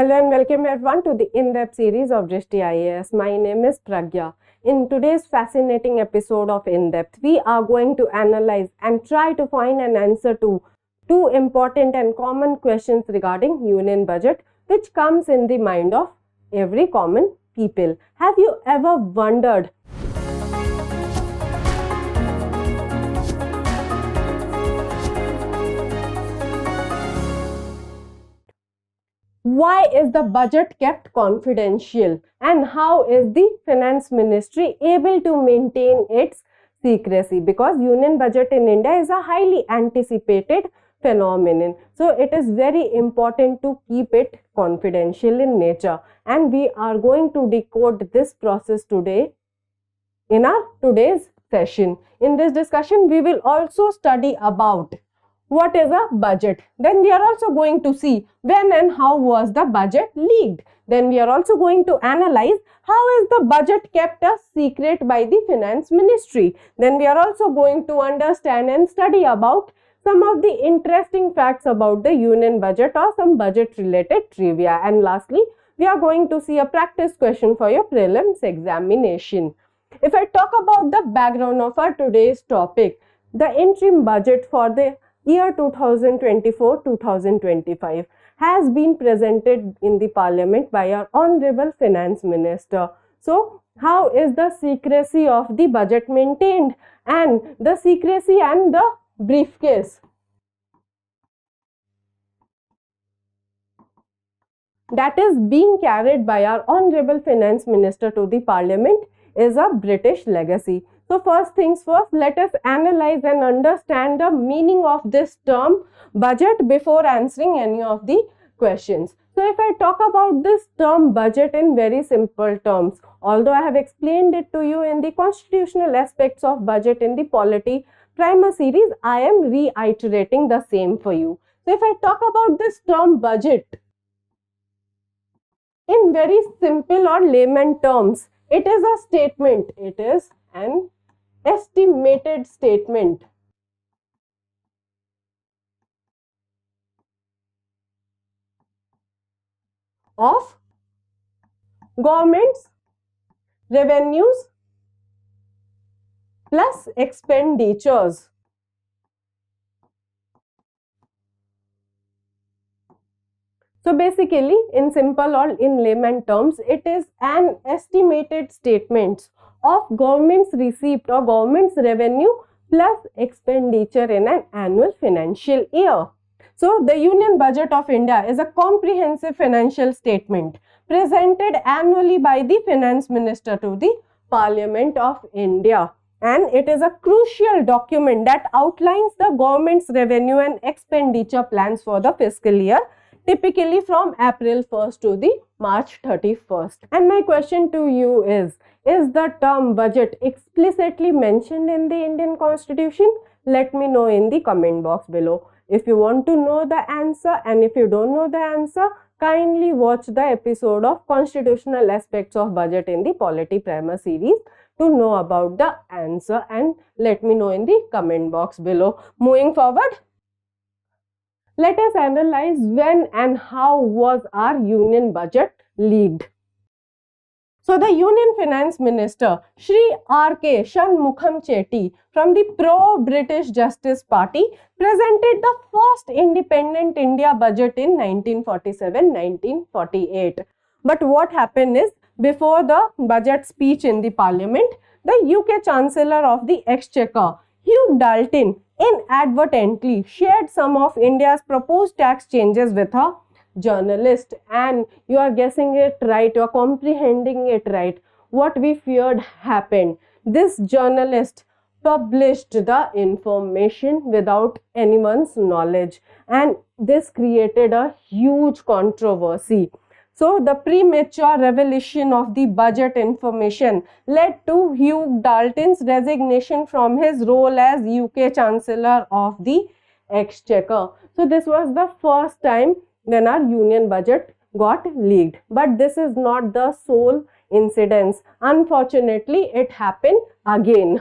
Hello and welcome everyone to the in-depth series of Drishti IAS. My name is Pragya. In today's fascinating episode of In-Depth, we are going to analyze and try to find an answer to two important and common questions regarding union budget, which comes in the mind of every common people. Have you ever wondered why is the budget kept confidential and how is the finance ministry able to maintain its secrecy? Because union budget in India is a highly anticipated phenomenon, so it is very important to keep it confidential in nature, and we are going to decode this process today in our today's session. In this discussion, we will also study about what is a budget. Then we are also going to see when and how was the budget leaked. Then we are also going to analyze how is the budget kept a secret by the finance ministry. Then we are also going to understand and study about some of the interesting facts about the union budget or some budget related trivia. And lastly, we are going to see a practice question for your prelims examination. If I talk about the background of our today's topic, the interim budget for the year 2024-2025 has been presented in the parliament by our honorable finance minister. So how is the secrecy of the budget maintained, and the secrecy and the briefcase that is being carried by our honorable finance minister to the parliament is a British legacy. So first things first, let us analyze and understand the meaning of this term budget before answering any of the questions. So if I talk about this term budget in very simple terms, although I have explained it to you in the constitutional aspects of budget in the polity primer series, I am reiterating the same for you. So if I talk about this term budget in very simple or layman terms, it is a statement, it is an estimated statement of government's revenues plus expenditures. So basically, in simple or in layman terms, it is an estimated statement of government's receipt or government's revenue plus expenditure in an annual financial year. So the Union Budget of India is a comprehensive financial statement presented annually by the Finance Minister to the Parliament of India, and it is a crucial document that outlines the government's revenue and expenditure plans for the fiscal year, typically from April 1st to the March 31st. And my question to you is the term budget explicitly mentioned in the Indian Constitution? Let me know in the comment box below. If you want to know the answer, and if you don't know the answer, kindly watch the episode of Constitutional Aspects of Budget in the Polity Primer series to know about the answer, and let me know in the comment box below. Moving forward, let us analyze when and how was our union budget leaked. So the Union Finance Minister Shri 𝐼𝐀𝐒 from the pro-British Justice Party presented the first independent India budget in 1947-1948. But what happened is, before the budget speech in the parliament, the UK Chancellor of the Exchequer, Hugh Dalton, inadvertently shared some of India's proposed tax changes with a journalist. And you are guessing it right, you are comprehending it right. What we feared happened. This journalist published the information without anyone's knowledge, and this created a huge controversy. So the premature revelation of the budget information led to Hugh Dalton's resignation from his role as UK Chancellor of the Exchequer. So this was the first time when our union budget got leaked. But this is not the sole incidence. Unfortunately, it happened again.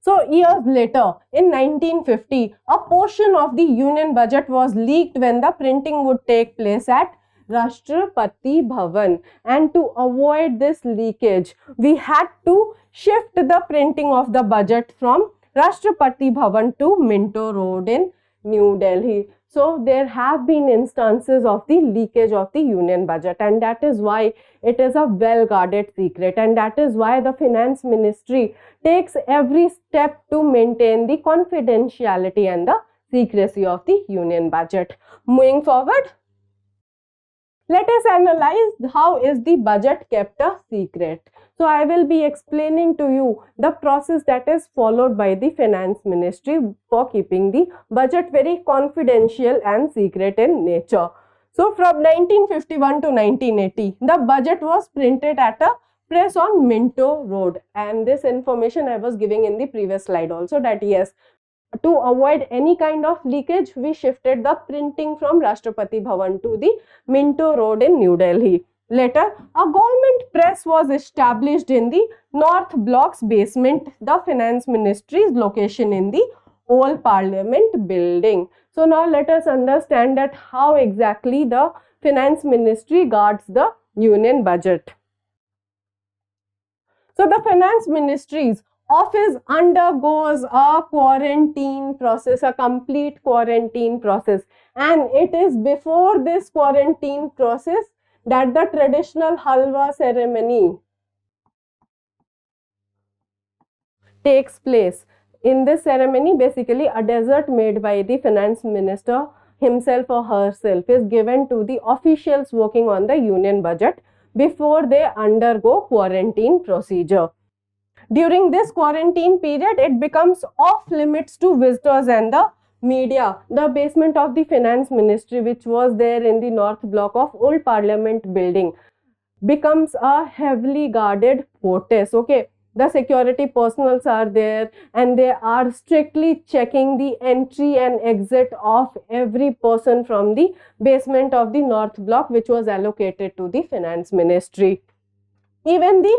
So years later, in 1950, a portion of the Union budget was leaked when the printing would take place at Rashtrapati Bhavan. And to avoid this leakage, we had to shift the printing of the budget from Rashtrapati Bhavan to Minto Road in New Delhi. So there have been instances of the leakage of the Union budget, and that is why it is a well guarded secret, and that is why the Finance Ministry takes every step to maintain the confidentiality and the secrecy of the Union budget. Moving forward, let us analyze how is the budget kept a secret. So I will be explaining to you the process that is followed by the Finance Ministry for keeping the budget very confidential and secret in nature. So from 1951 to 1980, the budget was printed at a press on Minto Road, and this information I was giving in the previous slide also, that yes, to avoid any kind of leakage, we shifted the printing from Rashtrapati Bhavan to the Minto Road in New Delhi. Later, a government press was established in the North Block's basement, the Finance Ministry's location in the Old Parliament building. So now let us understand that how exactly the Finance Ministry guards the Union budget. So the Finance Ministry's office undergoes a quarantine process, a complete quarantine process, and it is before this quarantine process that the traditional halwa ceremony takes place. In this ceremony, basically a dessert made by the Finance Minister himself or herself is given to the officials working on the Union budget before they undergo quarantine procedure. During this quarantine period, it becomes off limits to visitors and the media. The basement of the Finance Ministry, which was there in the North Block of Old Parliament building, becomes a heavily guarded fortress. Okay, the security personals are there, and they are strictly checking the entry and exit of every person from the basement of the North Block, which was allocated to the Finance Ministry. Even the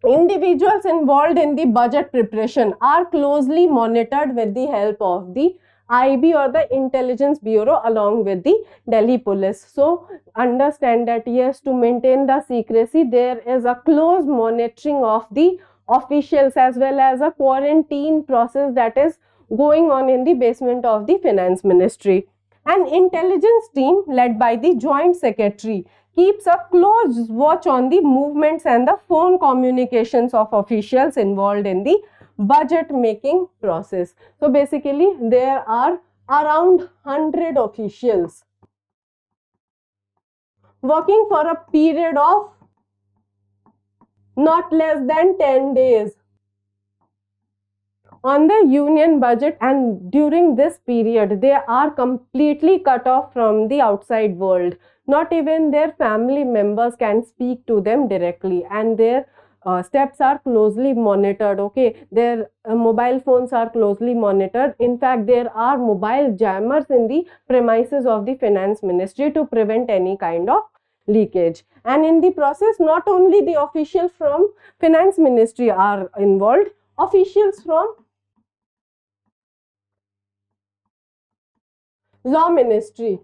individuals involved in the budget preparation are closely monitored with the help of the IB or the Intelligence Bureau along with the Delhi Police. So understand that yes, to maintain the secrecy, there is a close monitoring of the officials as well as a quarantine process that is going on in the basement of the Finance Ministry. An intelligence team led by the Joint Secretary keeps a close watch on the movements and the phone communications of officials involved in the budget making process. So basically there are around 100 officials working for a period of not less than 10 days on the Union budget, and during this period they are completely cut off from the outside world. Not even their family members can speak to them directly, and their steps are closely monitored. Okay, their mobile phones are closely monitored. In fact, there are mobile jammers in the premises of the Finance Ministry to prevent any kind of leakage. And in the process, not only the officials from Finance Ministry are involved, officials from Law Ministry,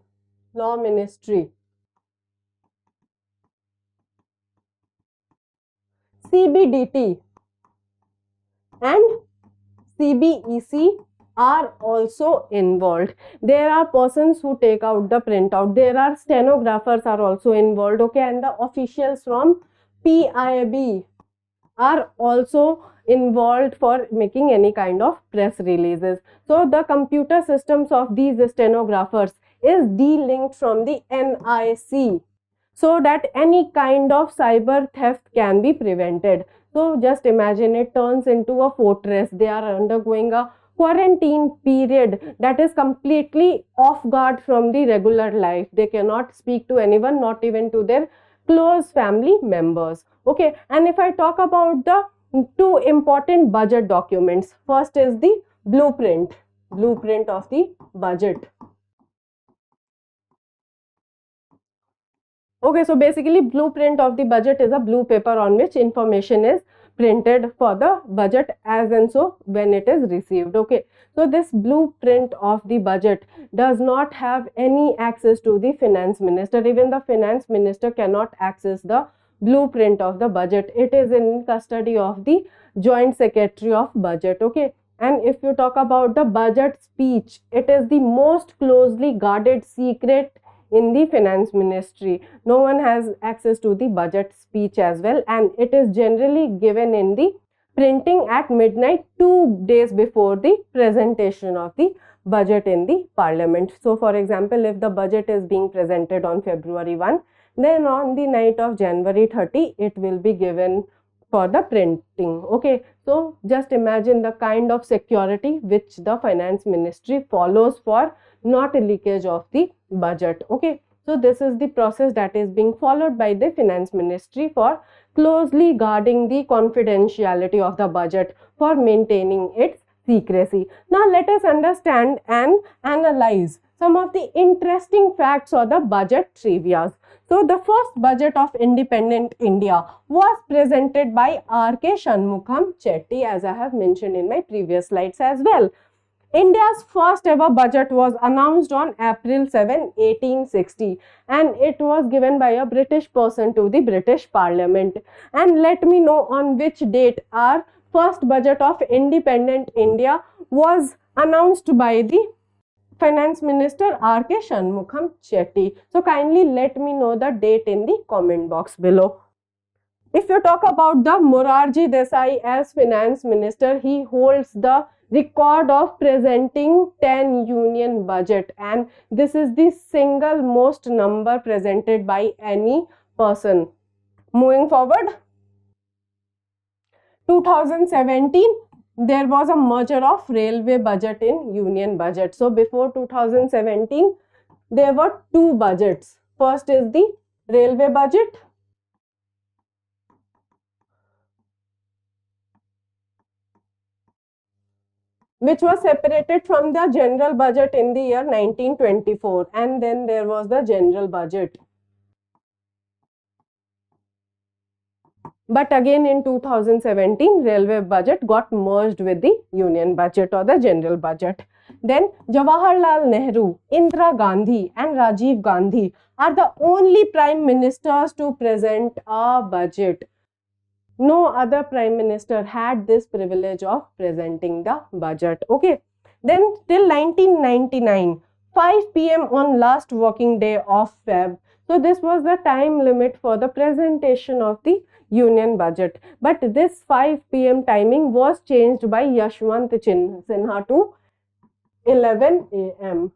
CBDT and CBEC are also involved. There are persons who take out the printout. There are stenographers are also involved. Okay, and the officials from PIB are also involved for making any kind of press releases. So the computer systems of these stenographers is de-linked from the NIC, so that any kind of cyber theft can be prevented. So just imagine, it turns into a fortress. They are undergoing a quarantine period that is completely off guard from the regular life. They cannot speak to anyone, not even to their close family members. Okay, and if I talk about the two important budget documents, first is the blueprint of the budget. Okay, so basically blueprint of the budget is a blue paper on which information is printed for the budget as and so when it is received. Okay, so this blueprint of the budget does not have any access to the finance minister. Even the finance minister cannot access the blueprint of the budget. It is in custody of the joint secretary of budget. Okay, and if you talk about the budget speech, it is the most closely guarded secret in the finance ministry. No one has access to the budget speech as well, and it is generally given in the printing at midnight 2 days before the presentation of the budget in the parliament. So for example, if the budget is being presented on February 1, then on the night of January 30 it will be given for the printing. Okay, so just imagine the kind of security which the finance ministry follows for not a leakage of the budget. Okay, so this is the process that is being followed by the finance ministry for closely guarding the confidentiality of the budget, for maintaining its secrecy. Now let us understand and analyze some of the interesting facts or the budget trivias. So the first budget of independent India was presented by 𝐷𝐾 as I have mentioned in my previous slides as well. India's first ever budget was announced on April 7, 1860, and it was given by a British person to the British Parliament. And let me know on which date our first budget of independent India was announced by the Finance Minister 𝐷𝐾. So kindly let me know the date in the comment box below. If you talk about the Morarji Desai as Finance Minister, he holds the record of presenting 10 union budget, and this is the single most number presented by any person. Moving forward, 2017, there was a merger of railway budget in union budget. So before 2017, there were two budgets. First is the railway budget, which was separated from the general budget in the year 1924, and then there was the general budget. But again in 2017, railway budget got merged with the union budget or the general budget. Then Jawaharlal Nehru, Indira Gandhi and Rajiv Gandhi are the only prime ministers to present a budget. No other prime minister had this privilege of presenting the budget. Okay, then till 1999, 5 p.m. on last working day of Feb. So this was the time limit for the presentation of the union budget. But this 5 p.m. timing was changed by Yashwant Sinha to 11 a.m.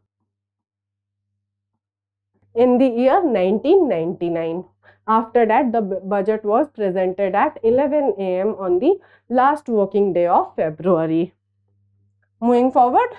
in the year 1999. After that, the budget was presented at 11 a.m. on the last working day of February. Moving forward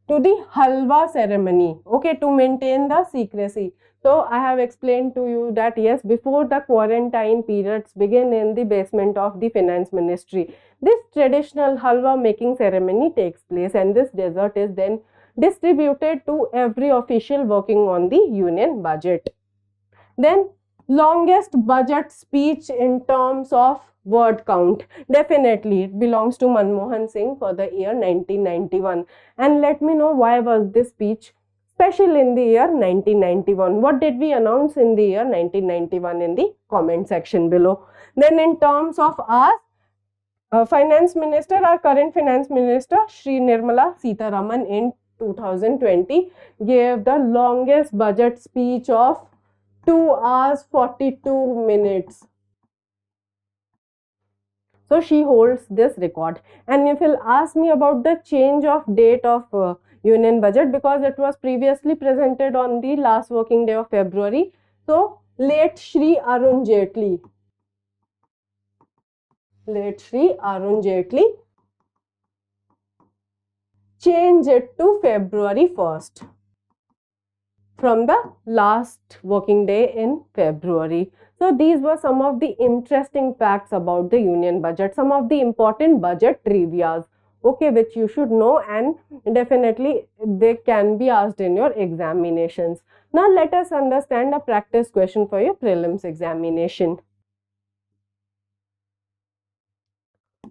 to the halwa ceremony, okay, to maintain the secrecy. So I have explained to you that yes, before the quarantine periods begin in the basement of the finance ministry, this traditional halwa making ceremony takes place, and this dessert is then distributed to every official working on the union budget. Then longest budget speech in terms of word count, definitely it belongs to Manmohan Singh for the year 1991. And let me know why was this speech special in the year 1991. What did we announce in the year 1991 in the comment section below. Then in terms of our finance minister, our current finance minister Shri Nirmala Sitharaman in 2020 gave the longest budget speech of 2 hours 42 minutes. So she holds this record. And if you'll ask me about the change of date of union budget, because it was previously presented on the last working day of February, so late Shri Arun Jaitley changed it to February 1st. From the last working day in February. So these were some of the interesting facts about the union budget, some of the important budget trivias, okay, which you should know, and definitely they can be asked in your examinations. Now let us understand a practice question for your prelims examination.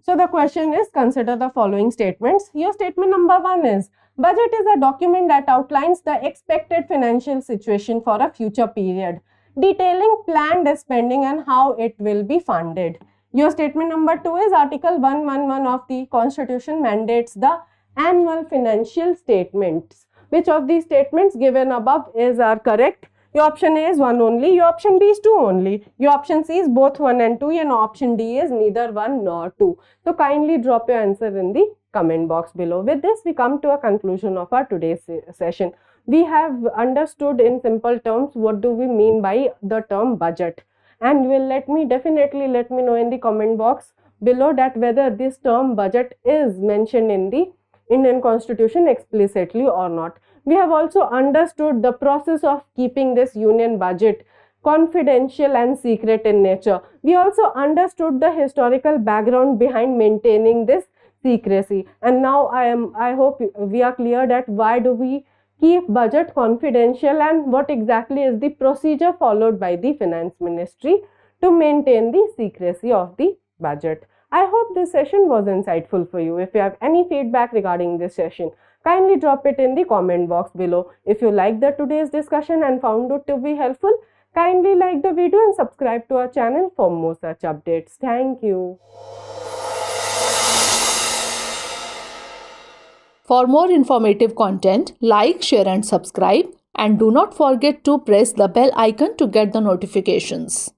So the question is, consider the following statements. Your statement number 1 is, budget is a document that outlines the expected financial situation for a future period, detailing planned spending and how it will be funded. Your statement number 2 is, Article 111 of the Constitution mandates the annual financial statements. Which of these statements given above are correct? Your option A is 1 only, your option B is 2 only, your option C is both 1 and 2, and option D is neither 1 nor 2. So kindly drop your answer in the comment box below. With this, we come to a conclusion of our today's session. We have understood in simple terms what do we mean by the term budget, and definitely let me know in the comment box below that whether this term budget is mentioned in the Indian Constitution explicitly or not. We have also understood the process of keeping this union budget confidential and secret in nature. We also understood the historical background behind maintaining this secrecy. And now I hope we are clear that why do we keep budget confidential and what exactly is the procedure followed by the Finance Ministry to maintain the secrecy of the budget. I hope this session was insightful for you. If you have any feedback regarding this session, kindly drop it in the comment box below. If you liked today's discussion and found it to be helpful, kindly like the video and subscribe to our channel for more such updates. Thank you. For more informative content, like, share and subscribe, and do not forget to press the bell icon to get the notifications.